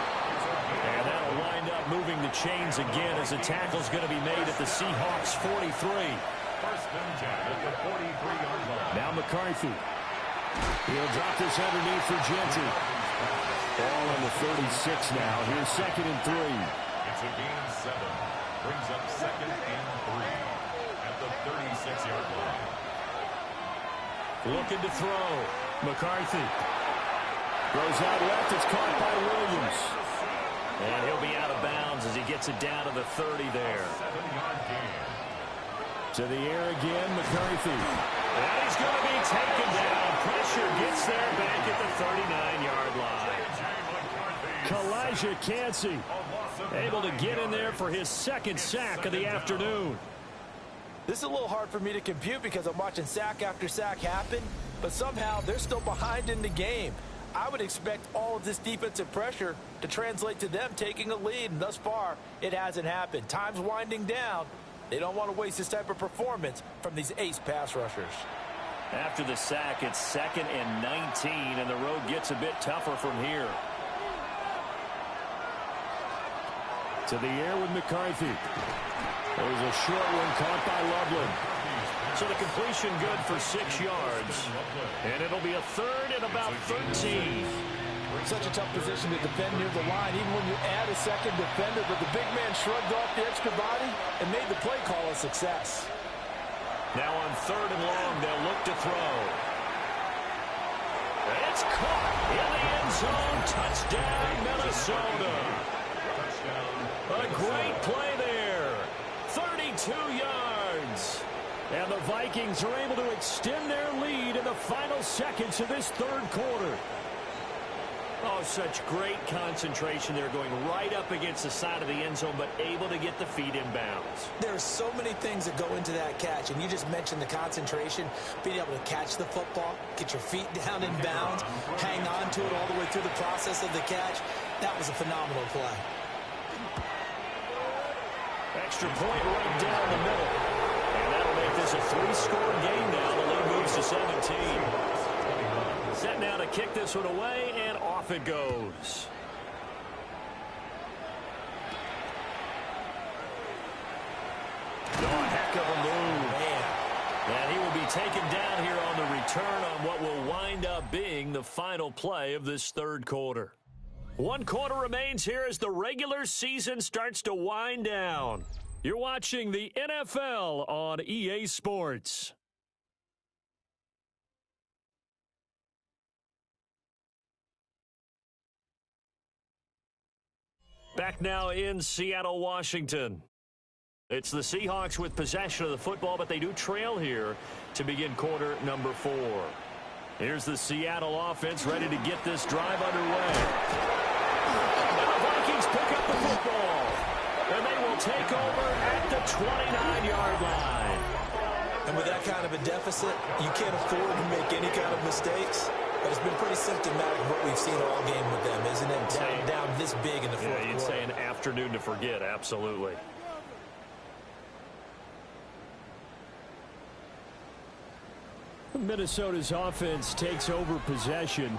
And that'll wind up moving the chains again as the tackle's going to be made at the Seahawks 43. 1st and 10 at the 43-yard line. Now McCarthy. He'll drop this underneath for Genty. Ball on the 36 now. Here's 2nd and 3. It's a gain of 7. Brings up 2nd and 3 at the 36-yard line. Looking to throw. McCarthy. Goes out left. It's caught by Williams. And he'll be out of bounds as he gets it down to the 30 there. 7-yard gain. To the air again, McCarthy. And he's going to be taken down. Pressure gets there back at the 39-yard line. Kalijah Cansey able to get in there for his 2nd sack of the afternoon. This is a little hard for me to compute because I'm watching sack after sack happen, but somehow they're still behind in the game. I would expect all of this defensive pressure to translate to them taking a lead, and thus far, it hasn't happened. Time's winding down. They don't want to waste this type of performance from these ace pass rushers. After the sack, it's 2nd and 19, and the road gets a bit tougher from here. To the air with McCarthy. There's a short one caught by Loveland. So the completion good for 6 yards. And it'll be a 3rd and about 13. Such a tough position to defend near the line, even when you add a 2nd defender, but the big man shrugged off the extra body and made the play call a success. Now on 3rd and long, they'll look to throw. It's caught in the end zone. Touchdown, Minnesota. A great play there. 32 yards. And the Vikings are able to extend their lead in the final seconds of this 3rd quarter. Oh, such great concentration. They're going right up against the side of the end zone, but able to get the feet in bounds. There's so many things that go into that catch, and you just mentioned the concentration, being able to catch the football, get your feet down in bounds, hang on to it all the way through the process of the catch. That was a phenomenal play. Extra point right down the middle. And that'll make this a 3-score game now. The lead moves to 17. Set now to kick this one away, and off it goes. Oh, a heck of a move. Man. And he will be taken down here on the return on what will wind up being the final play of this third quarter. 1 quarter remains here as the regular season starts to wind down. You're watching the NFL on EA Sports. Back now in Seattle, Washington. It's the Seahawks with possession of the football, but they do trail here to begin quarter number 4. Here's the Seattle offense ready to get this drive underway. And the Vikings pick up the football. And they will take over at the 29-yard line. And with that kind of a deficit, you can't afford to make any kind of mistakes. But it's been pretty symptomatic of what we've seen all game with them, isn't it? Down this big in the fourth quarter. You'd say an afternoon to forget, absolutely. Minnesota's offense takes over possession,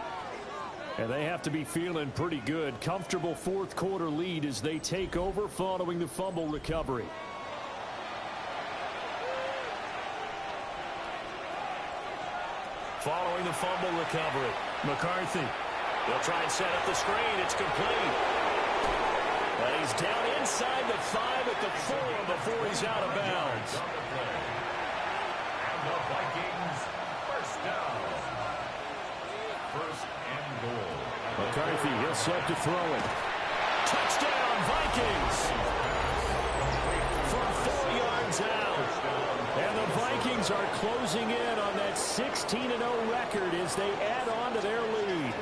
and they have to be feeling pretty good. Comfortable fourth quarter lead as they take over following the fumble recovery. Following the fumble recovery, McCarthy. They'll try and set up the screen. It's complete. But he's down inside the 5 at the 4 before he's out of bounds. And the Vikings, first down. First and goal. McCarthy, he'll set to throw it. Touchdown, Vikings! From 4 yards out. And the Vikings are closing in on that 16-0 record as they add on to their lead.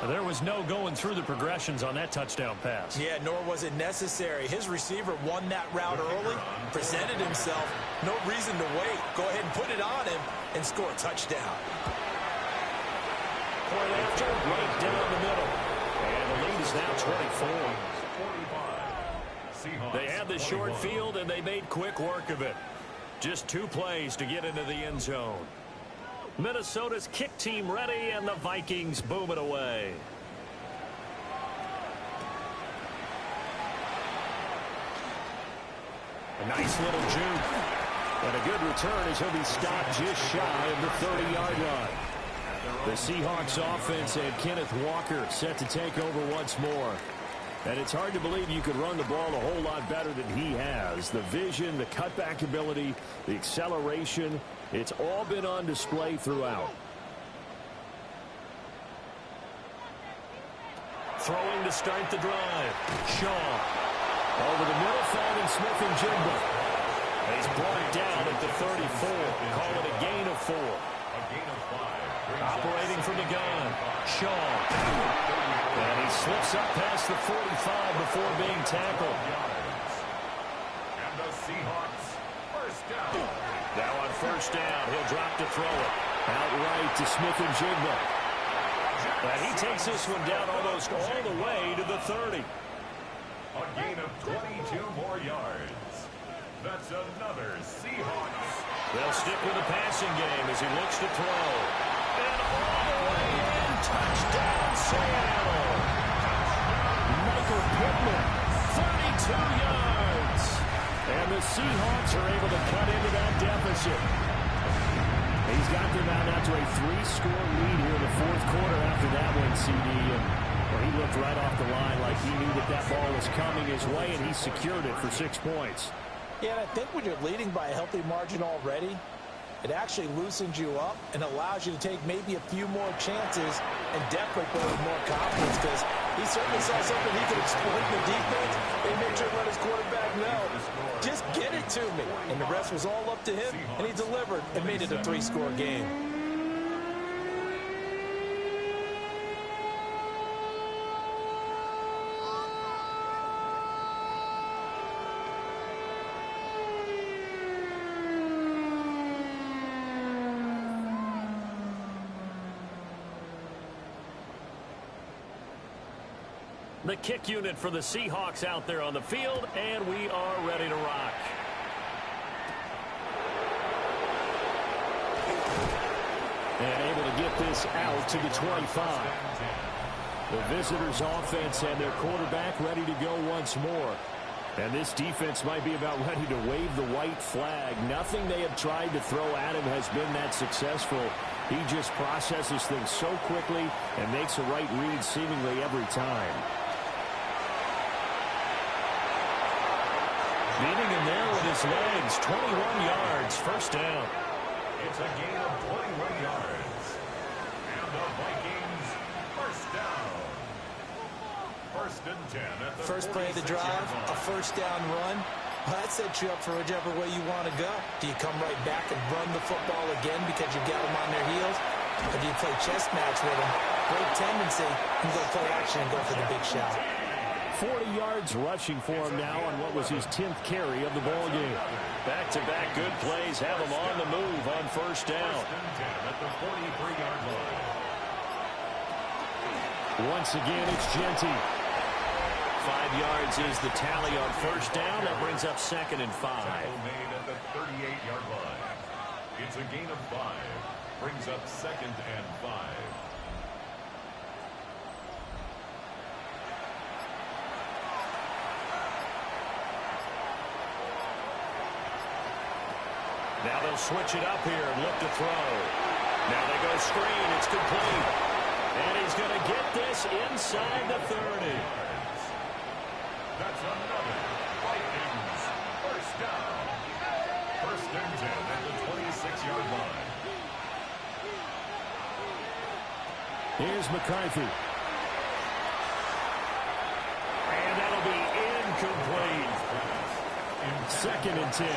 There was no going through the progressions on that touchdown pass. Yeah, nor was it necessary. His receiver won that route early, presented himself. No reason to wait. Go ahead and put it on him and score a touchdown. Point after, right down the middle. And the lead is now 24. They had the short field, and they made quick work of it. Just 2 plays to get into the end zone. Minnesota's kick team ready, and the Vikings boom it away. A nice little juke. And a good return as he'll be stopped just shy of the 30-yard line. The Seahawks offense and Kenneth Walker set to take over once more. And it's hard to believe you could run the ball a whole lot better than he has. The vision, the cutback ability, the acceleration, it's all been on display throughout. Throwing to start the drive. Shaw. Over the middle, finding Smith and Jigba. He's brought down at the 34. Call it a gain of 4. A gain of 5. Operating from the gun. Shaw. And he slips up past the 45 before being tackled. And the Seahawks, first down. Now on first down, he'll drop to throw it. Outright to Smith and Jigba. And he takes this one down almost all the way to the 30. A gain of 22 more yards. That's another Seahawks. They'll stick with the passing game as he looks to throw. And all the way in, touchdown Seattle. Michael Pittman, 32 yards. And the Seahawks are able to cut into that deficit. He's got them out now to a 3-score lead here in the fourth quarter after that one, CD. And he looked right off the line like he knew that that ball was coming his way, and he secured it for 6 points. Yeah, and I think when you're leading by a healthy margin already, it actually loosens you up and allows you to take maybe a few more chances and definitely play with more confidence, because he certainly saw something he could exploit in the defense and make sure to let his quarterback know, just get it to me. And the rest was all up to him, and he delivered and made it a 3-score game. The kick unit for the Seahawks out there on the field, and we are ready to rock. And able to get this out to the 25. The visitors' offense and their quarterback ready to go once more. And this defense might be about ready to wave the white flag. Nothing they have tried to throw at him has been that successful. He just processes things so quickly and makes the right read seemingly every time. Beating him there with his legs. 21 yards. First down. It's a gain of 21 yards. And the Vikings, first down. First and 10 at the First play of the drive, a first down run. Well, that sets you up for whichever way you want to go. Do you come right back and run the football again because you got them on their heels? Or do you play chess match with them? Great tendency. You can go play action and go for the big shot. 40 yards rushing for him now on what was his 10th carry of the ball game. Back-to-back good plays have him on the move on first down. First and 10 at the 43-yard line. Once again, it's Genty. 5 yards is the tally on first down. That brings up second and 5. Tackle made at the 38-yard line. It's a gain of 5. Brings up second and 5. Now they'll switch it up here and look to throw. Now they go screen. It's complete. And he's going to get this inside the 30. That's another Vikings first down. First and 10 at the 26-yard line. Here's McCarthy. And that'll be incomplete. Second and 10.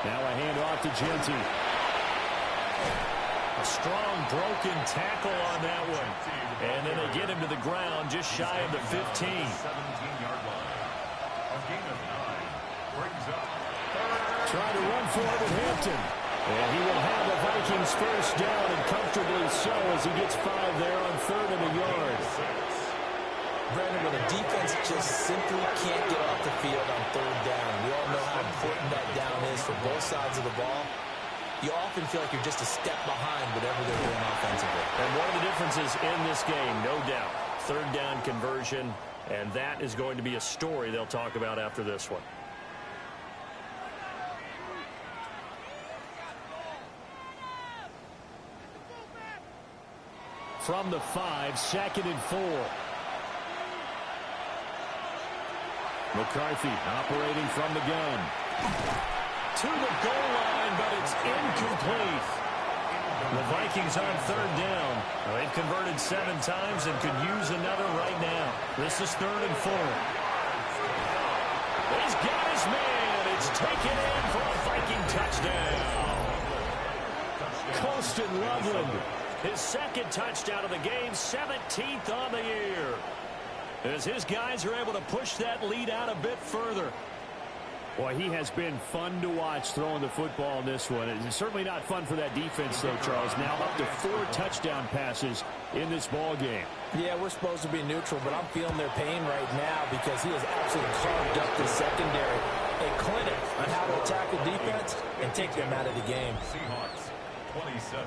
Now a handoff to Genty. A strong broken tackle on that one. And then they get him to the ground just shy of the 15. 17-yard line. A gain of 9. Brings up Try to run for it with Hampton. And he will have the Vikings first down, and comfortably so as he gets 5 there on third and a yard. Brandon, when a defense just simply can't get off the field on third down, we all know how important that down is for both sides of the ball. You often feel like you're just a step behind whatever they're doing offensively. And one of the differences in this game, no doubt, third down conversion, and that is going to be a story they'll talk about after this one. From the 5, second and 4. McCarthy operating from the gun. To the goal line, but it's incomplete. The Vikings on third down. They've converted 7 times and could use another right now. This is third and 4. He's got his man. It's taken in for a Viking touchdown. Colston Loveland. His second touchdown of the game, 17th on the year. As his guys are able to push that lead out a bit further. Boy, he has been fun to watch throwing the football in this one. It's certainly not fun for that defense, though, Charles. Now up to 4 touchdown passes in this ball game. Yeah, we're supposed to be neutral, but I'm feeling their pain right now because he has absolutely carved up the secondary. A clinic on how to attack the defense and take them out of the game. Seahawks 27.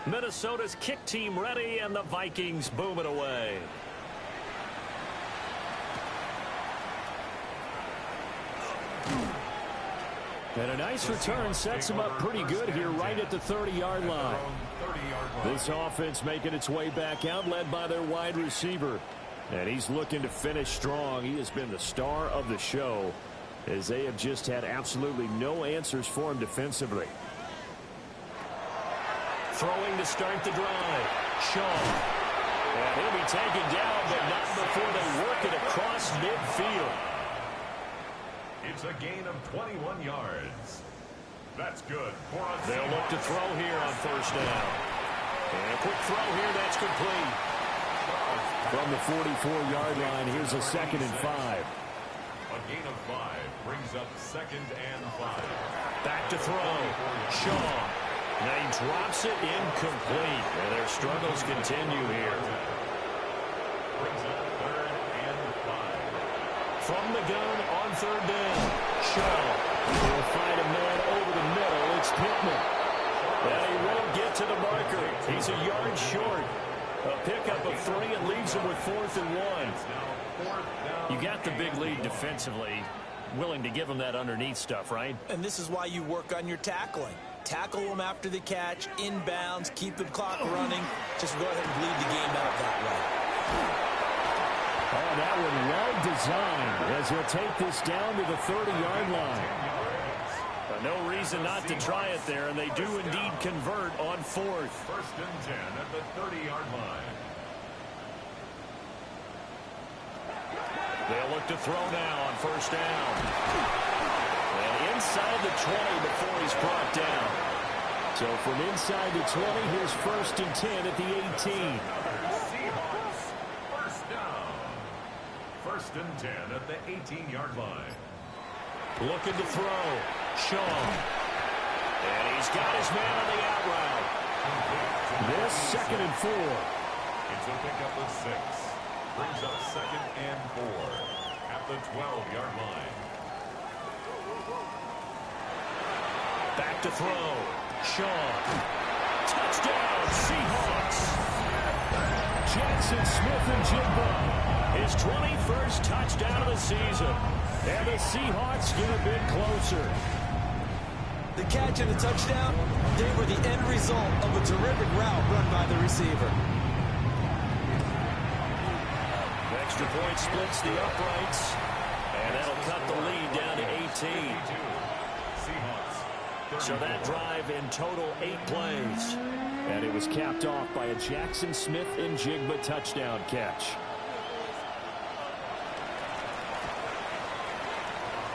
Minnesota's kick team ready, and the Vikings boom it away. And a nice return sets him up pretty good here right at the 30-yard line. This offense making its way back out, led by their wide receiver. And he's looking to finish strong. He has been the star of the show, as they have just had absolutely no answers for him defensively. Throwing to start the drive. Shaw. And he'll be taken down, but not before they work it across midfield. It's a gain of 21 yards. That's good for a They'll look to throw here on first down. And a quick throw here, that's complete. From the 44-yard line, here's a second and 5. A gain of 5 brings up 2nd and 5. Back to throw. Shaw. Now he drops it incomplete. And their struggles continue here. Brings up 3rd and 5. From the gun on 3rd down. Shaw will find a man over the middle. It's Pittman. And he won't get to the marker. He's a yard short. A pickup of 3 and leaves him with 4th and 1. You got the big lead defensively. Willing to give him that underneath stuff, right? And this is why you work on your tackling. Tackle them after the catch, inbounds, keep the clock running. Just go ahead and bleed the game out that way. Oh, that one well designed as he'll take this down to the 30-yard line. No reason not to try it there, and they do indeed convert on 4th. 1st and 10 at the 30-yard line. They'll look to throw now on 1st down. And inside the 20 before he's brought down. So from inside the 20, here's 1st and 10 at the 18. Seahawks, 1st down. 1st and 10 at the 18-yard line. Looking to throw. Shaw. And he's got his man on the out route. This 2nd and 4. It's a pickup of 6. Brings up 2nd and 4 at the 12-yard line. Back to throw. Shaw. Touchdown, Seahawks. Jackson Smith-Njigba. His 21st touchdown of the season. And the Seahawks get a bit closer. The catch and the touchdown, they were the end result of a terrific route run by the receiver. Extra point splits the uprights. And that'll cut the lead down to 18. So that drive in total 8 plays. And it was capped off by a Jackson Smith-Njigba touchdown catch.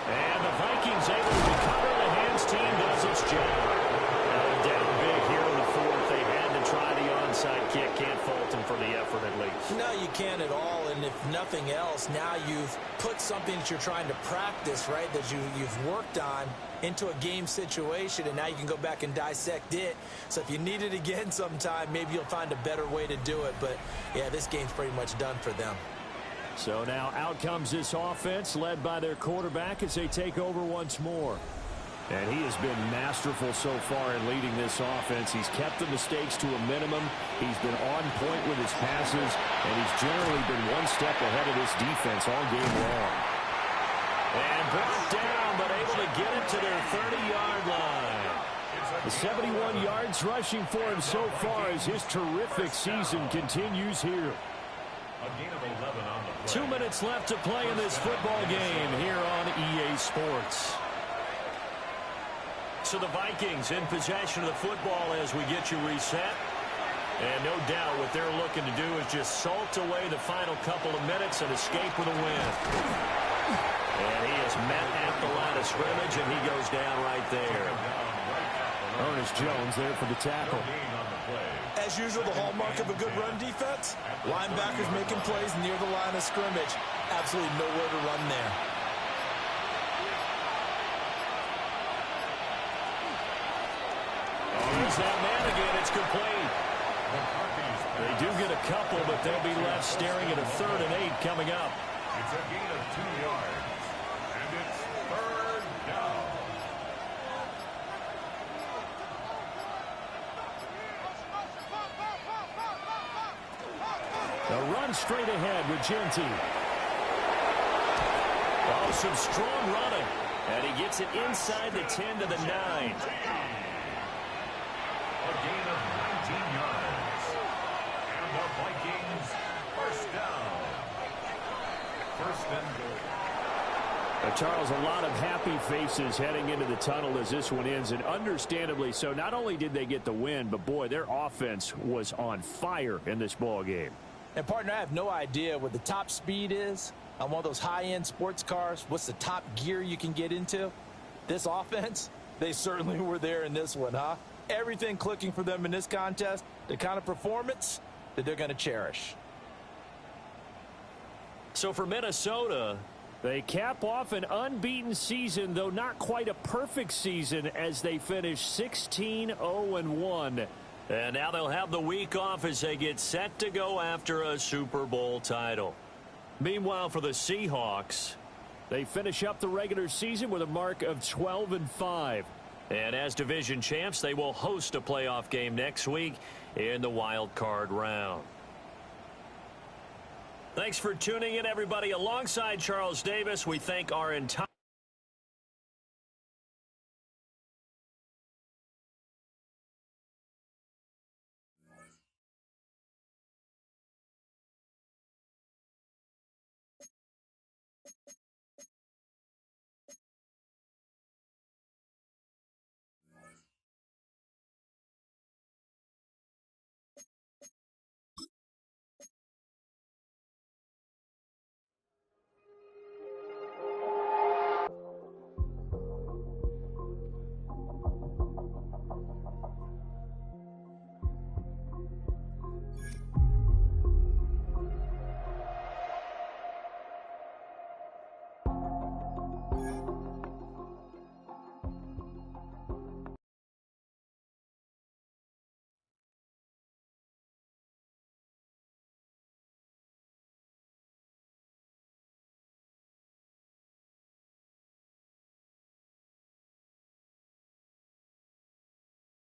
And the Vikings able to recover. The hands team does its job. Down big here in the 4th. They had to try the onside kick. Can't fault them for the effort at least. No, you can't at all. And if nothing else, now you've put something that you're trying to practice, right, that you've worked on into a game situation, and now you can go back and dissect it. So if you need it again sometime, maybe you'll find a better way to do it. But, yeah, this game's pretty much done for them. So now out comes this offense led by their quarterback as they take over once more. And he has been masterful so far in leading this offense. He's kept the mistakes to a minimum. He's been on point with his passes, and he's generally been one step ahead of this defense all game long. And brought down, but able to get it to their 30-yard line. The 71 yards rushing for him so far as his terrific season continues here. A gain of 11 on the play. 2 minutes left to play in this football game here on EA Sports. So the Vikings in possession of the football as we get you reset. And no doubt what they're looking to do is just salt away the final couple of minutes and escape with a win. And he is met at the line of scrimmage, and he goes down right there. Ernest Jones there for the tackle. As usual, the hallmark of a good run defense, linebackers making plays near the line of scrimmage. Absolutely nowhere to run there. There's that man again. It's complete. They do get a couple, but they'll be left staring at a 3rd and 8 coming up. It's a gain of 2 yards. And it's 3rd down. A run straight ahead with Genty. Oh, some strong running. And he gets it inside the 10 to the 9. A gain of 19 yards. And the Vikings, 1st down. 1st and goal. Charles, a lot of happy faces heading into the tunnel as this one ends, and understandably so. Not only did they get the win, but boy, their offense was on fire in this ball game. And, partner, I have no idea what the top speed is on one of those high-end sports cars. What's the top gear you can get into? This offense, they certainly were there in this one, huh? Everything clicking for them in this contest, the kind of performance that they're going to cherish. So for Minnesota, They cap off an unbeaten season, though not quite a perfect season, as they finish 16-0-1. And now they'll have the week off as they get set to go after a Super Bowl title. Meanwhile, for the Seahawks, they finish up the regular season with a mark of 12-5. And as division champs, they will host a playoff game next week in the wild card round. Thanks for tuning in, everybody. Alongside Charles Davis, we thank our entire